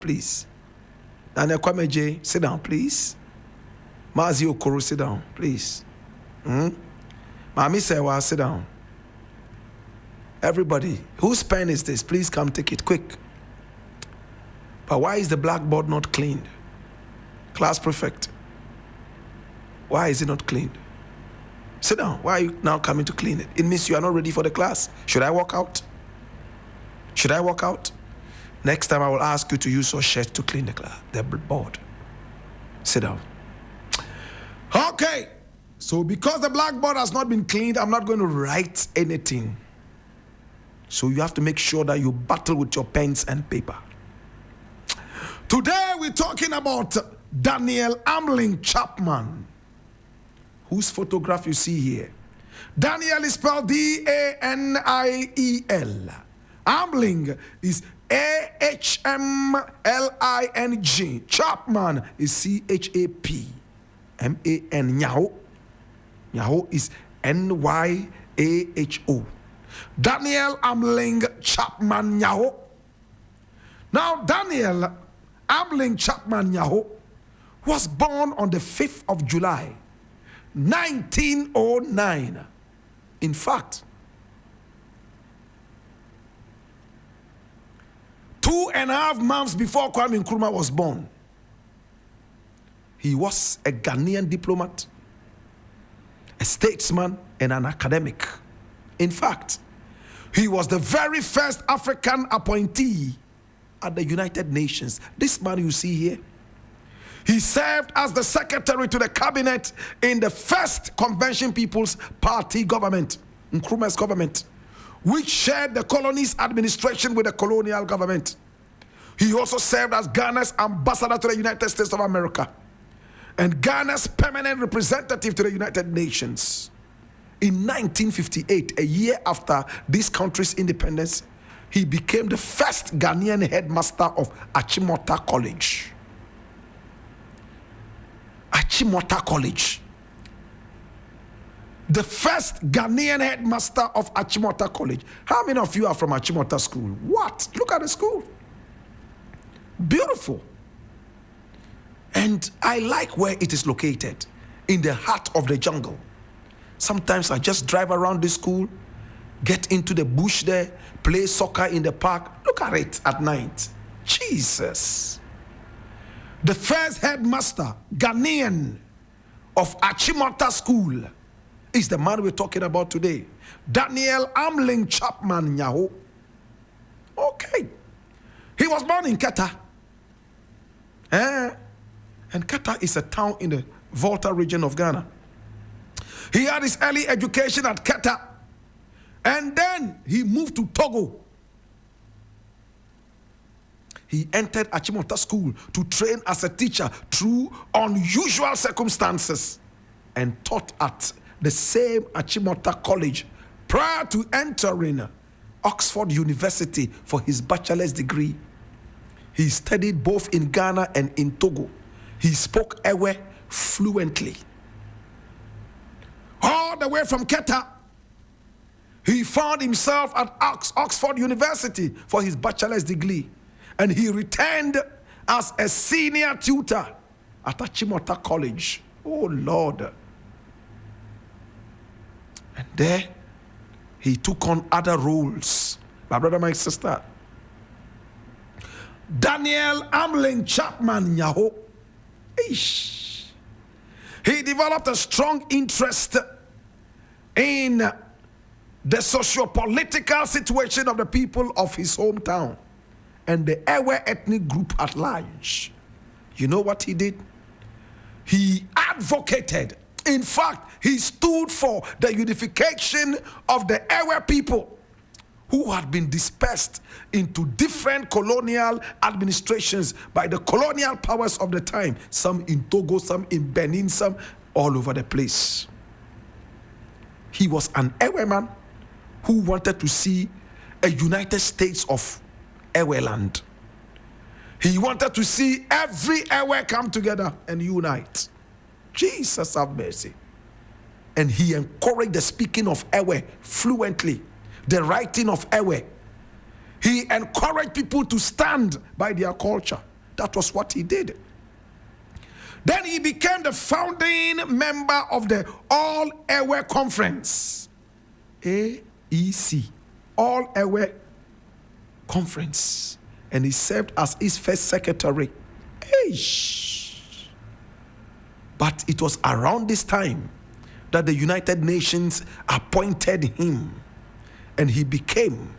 please. Daniel Kwameje, sit down, please. Mazi Okoro, sit down, please. Mami Sewa, sit down. Everybody, whose pen is this? Please come take it, quick. But why is the blackboard not cleaned? Class prefect. Why is it not cleaned? Sit down. Why are you now coming to clean it? It means you are not ready for the class. Should I walk out? Should I walk out? Next time I will ask you to use your shirt to clean the board. Sit down. Okay. So because the blackboard has not been cleaned, I'm not going to write anything. So you have to make sure that you battle with your pens and paper. Today we're talking about Daniel Ahmling Chapman, whose photograph you see here. Daniel is spelled D-A-N-I-E-L. Ahmling is A-H-M-L-I-N-G. Chapman is C-H-A-P-M-A-N. Nyaho. Nyaho is N-Y-A-H-O. Daniel Ahmling Chapman Nyaho. Now, Daniel Ahmling Chapman Nyaho was born on the 5th of July, 1909. In fact, 2.5 months before Kwame Nkrumah was born, he was a Ghanaian diplomat, a statesman, and an academic. In fact, he was the very first African appointee at the United Nations. This man you see here, he served as the secretary to the cabinet in the first Convention People's Party government, Nkrumah's government, which shared the colonies administration with the colonial government. He also served as Ghana's ambassador to the United States of America and Ghana's permanent representative to the United Nations. In 1958, a year after this country's independence, he became the first Ghanaian headmaster of Achimota College. Achimota College. The first Ghanaian headmaster of Achimota College. How many of you are from Achimota School? What? Look at the school. Beautiful. And I like where it is located, in the heart of the jungle. Sometimes I just drive around the school, get into the bush there, play soccer in the park. Look at it at night. Jesus. The first headmaster, Ghanaian, of Achimota School is the man we're talking about today. Daniel Ahmling Chapman Nyaho. Okay. He was born in Keta. And Keta is a town in the Volta region of Ghana. He had his early education at Keta, and then he moved to Togo. He entered Achimota School to train as a teacher through unusual circumstances and taught at the same Achimota College prior to entering Oxford University for his bachelor's degree. He studied both in Ghana and in Togo. He spoke Ewe fluently. All the way from Keta, he found himself at Oxford University for his bachelor's degree, and he returned as a senior tutor at Achimota College. Oh Lord. And there he took on other roles. My brother, my sister, Daniel Ahmling Chapman Nyaho. He developed a strong interest in the socio-political situation of the people of his hometown and the Ewe ethnic group at large. You know what he did? He advocated. In fact, he stood for the unification of the Ewe people who had been dispersed into different colonial administrations by the colonial powers of the time, some in Togo, some in Benin, some all over the place. He was an Ewe man who wanted to see a United States of Ewe land. He wanted to see every Ewe come together and unite. Jesus have mercy. And he encouraged the speaking of Ewe fluently, the writing of Ewe. He encouraged people to stand by their culture That was what he did. Then he became the founding member of the All Ewe Conference. AEC. All Ewe Conference. And he served as its first secretary. Eish. But it was around this time that the United Nations appointed him, and he became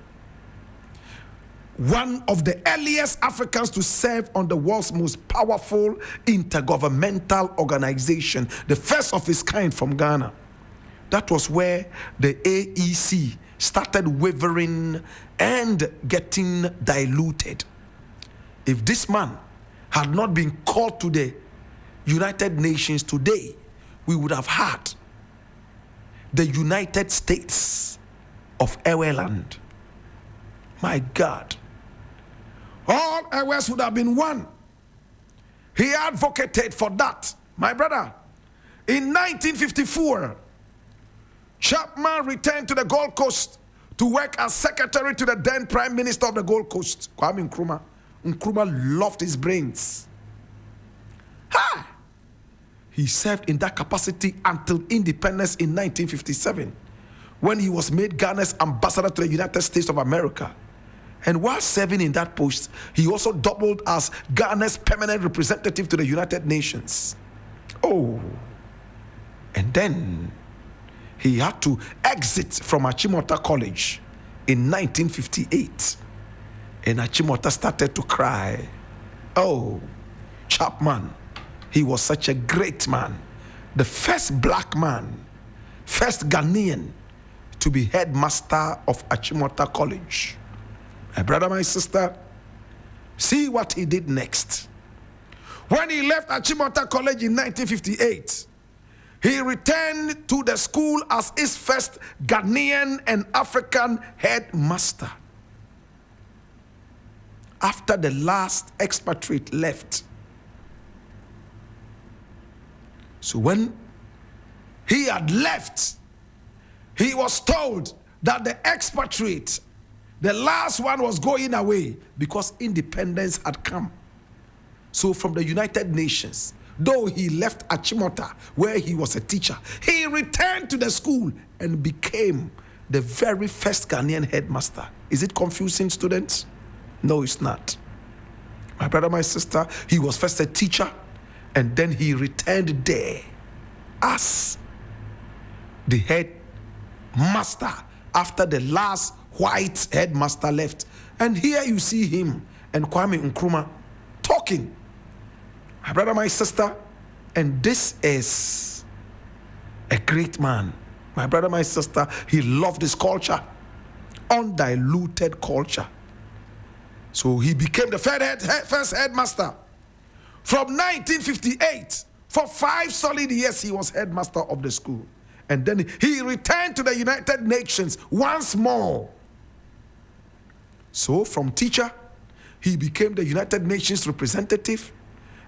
one of the earliest Africans to serve on the world's most powerful intergovernmental organization, the first of its kind from Ghana. That was where the AEC started wavering and getting diluted. If this man had not been called to the United Nations today, we would have had the United States of Eweland. My God. All Ewes would have been one. He advocated for that. My brother, in 1954, Chapman returned to the Gold Coast to work as secretary to the then Prime Minister of the Gold Coast, Kwame Nkrumah. Nkrumah loved his brains. Ha! He served in that capacity until independence in 1957, when he was made Ghana's ambassador to the United States of America. And while serving in that post, he also doubled as Ghana's permanent representative to the United Nations. Oh, and then he had to exit from Achimota College in 1958. And Achimota started to cry. Oh, Chapman, he was such a great man. The first black man, first Ghanaian to be headmaster of Achimota College. My brother, my sister, see what he did next. When he left Achimota College in 1958, he returned to the school as its first Ghanaian and African headmaster. After the last expatriate left. So when he had left, he was told that the expatriate, the last one, was going away because independence had come. So from the United Nations, though he left Achimota, where he was a teacher, he returned to the school and became the very first Ghanaian headmaster. Is it confusing, students? No, it's not. My brother, my sister, he was first a teacher, and then he returned there as the headmaster after the last white headmaster left. And here you see him and Kwame Nkrumah talking. My brother, my sister, and this is a great man. My brother, my sister, he loved his culture, undiluted culture. So he became the first headmaster. From 1958, for 5 solid years, he was headmaster of the school. And then he returned to the United Nations once more. So from teacher, he became the United Nations representative.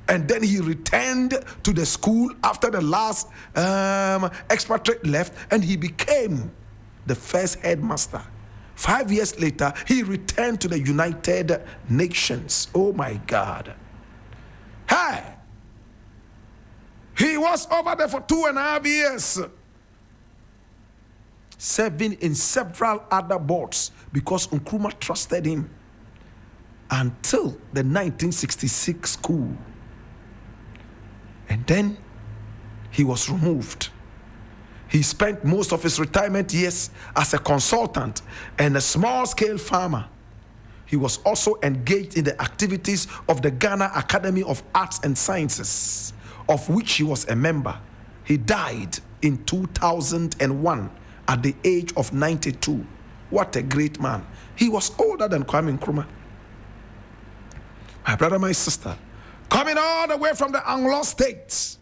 And then he returned to the school after the last expatriate left, and he became the first headmaster. 5 years later, he returned to the United Nations. Oh my God. Hey! He was over there for 2.5 years, serving in several other boards because Nkrumah trusted him until the 1966 coup. And then he was removed. He spent most of his retirement years as a consultant and a small-scale farmer. He was also engaged in the activities of the Ghana Academy of Arts and Sciences, of which he was a member. He died in 2001 at the age of 92. What a great man. He was older than Kwame Nkrumah. My brother, my sister, coming all the way from the Anglo states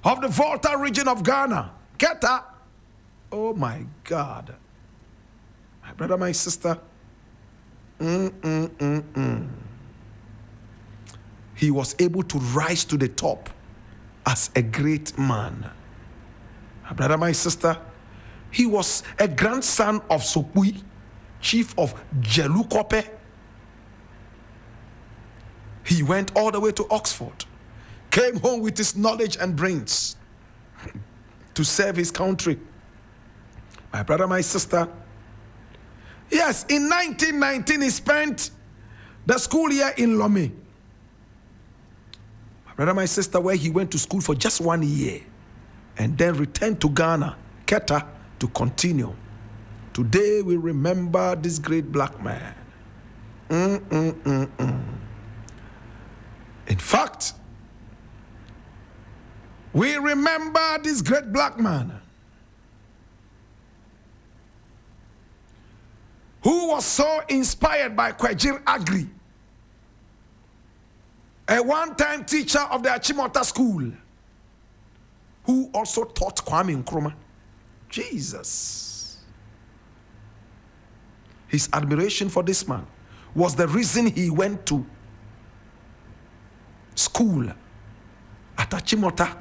of the Volta region of Ghana. Keta. Oh my God. My brother, my sister. He was able to rise to the top as a great man. My brother, my sister. He was a grandson of Sopui, chief of Jelukope. He went all the way to Oxford, came home with his knowledge and brains to serve his country. My brother, my sister. Yes, in 1919, he spent the school year in Lomé. My brother, my sister, where he went to school for just 1 year and then returned to Ghana, Keta, to continue. Today, we remember this great black man. In fact, we remember this great black man who was so inspired by Kwejir Agri, a one-time teacher of the Achimota school, who also taught Kwame Nkrumah. Jesus. His admiration for this man was the reason he went to school at Achimota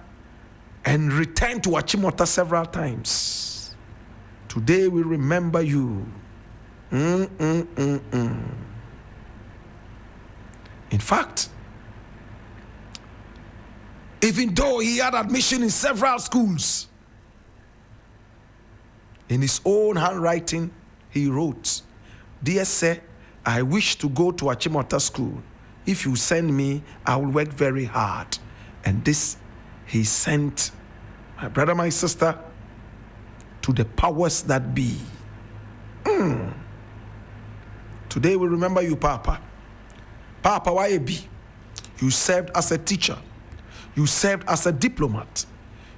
and returned to Achimota several times. Today we remember you. In fact, even though he had admission in several schools, in his own handwriting, he wrote, "Dear sir, I wish to go to Achimota school. If you send me, I will work very hard." And this he sent, my brother, my sister, to the powers that be. Today we remember you, Papa. Papa, why be? You served as a teacher. You served as a diplomat.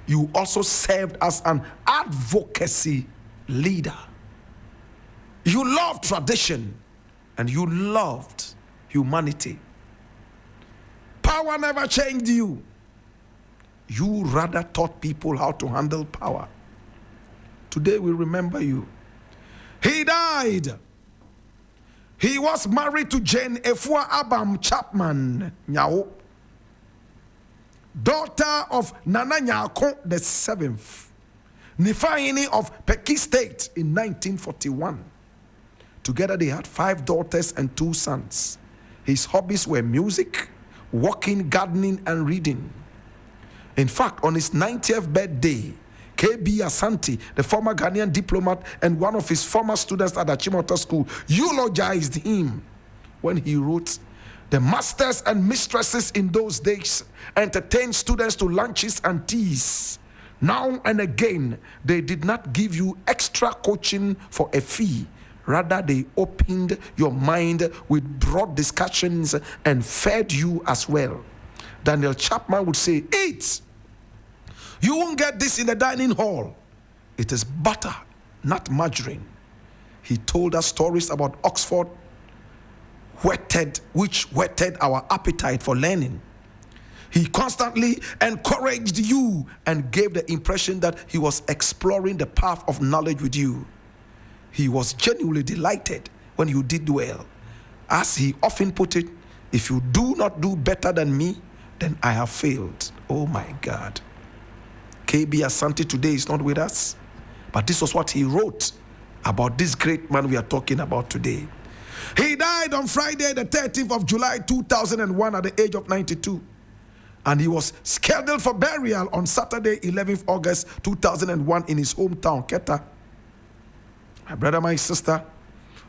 You also served as an advocacy leader. You loved tradition and you loved humanity. Power never changed you. You rather taught people how to handle power. Today we remember you. He died. He was married to Jane Ahmling Chapman Nyaho, daughter of Nana Nyaho the Seventh, Nifaini of Peki State in 1941. Together they had 5 daughters and 2 sons. His hobbies were music, walking, gardening, and reading. In fact, on his 90th birthday, KB Asante, the former Ghanaian diplomat and one of his former students at Achimota School, eulogized him when he wrote, "The masters and mistresses in those days entertained students to lunches and teas. Now and again, they did not give you extra coaching for a fee. Rather, they opened your mind with broad discussions and fed you as well." Daniel Chapman would say, "Eat. You won't get this in the dining hall. It is butter, not margarine." He told us stories about Oxford, which whetted our appetite for learning. He constantly encouraged you and gave the impression that he was exploring the path of knowledge with you. He was genuinely delighted when you did well. As he often put it, "If you do not do better than me, then I have failed." Oh my God. KB Asante today is not with us, but this was what he wrote about this great man we are talking about today. He died on Friday, the 30th of July, 2001 at the age of 92. And he was scheduled for burial on Saturday, 11th August 2001 in his hometown, Keta. My brother, my sister,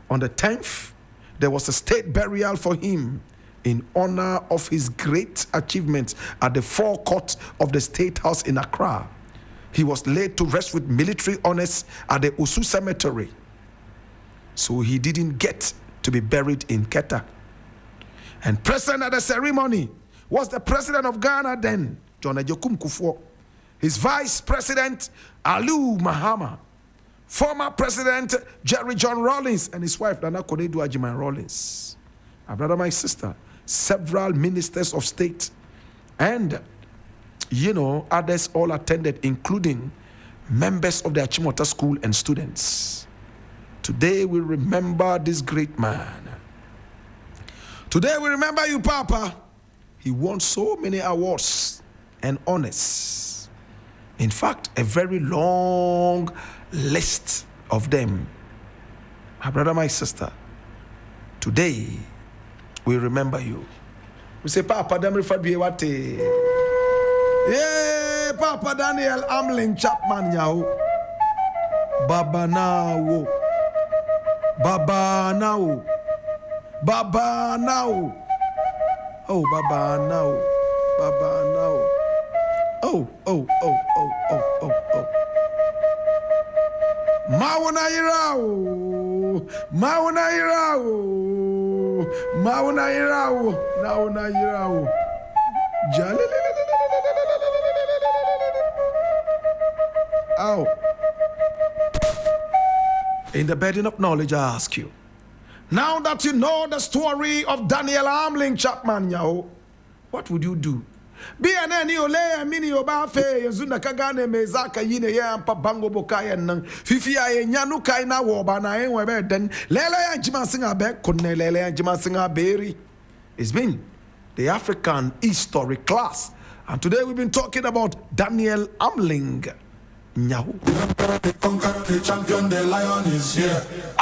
on the 10th, there was a state burial for him in honor of his great achievements at the forecourt of the State House in Accra. He was laid to rest with military honors at the Osu Cemetery. So he didn't get to be buried in Keta. And present at the ceremony was the president of Ghana then, John Ejokum Kufuor, his vice president, Alu Mahama, former president, Jerry John Rawlings, and his wife, Nana Konedu Ajiman Rawlings. My brother, my sister, several ministers of state and others all attended, including members of the Achimota School and students. Today we remember this great man. Today we remember you, Papa. He won so many awards and honors. In fact, a very long list of them. My brother, my sister, today we remember you. We say Papa dem refer be what yeah, Papa Daniel Ahmling Chapman Nyaho. Baba now. Baba now. Baba now. Oh, Baba now. Baba now. Oh. Mauna irao. Oh. In the burden of knowledge, I ask you. Now that you know the story of Daniel Ahmling Chapman Nyaho, what would you do? Be an any ole mini obafe yazuna kagane mezaka yine ya ampa bango bokaya nang fifia ye nyanu kai na woba na enwe den lele ya njima singa be kunne lele ya njima singa beri. It's been the African history class, and today we've been talking about Daniel Ahmling Nyaho. The champion, the lion is here.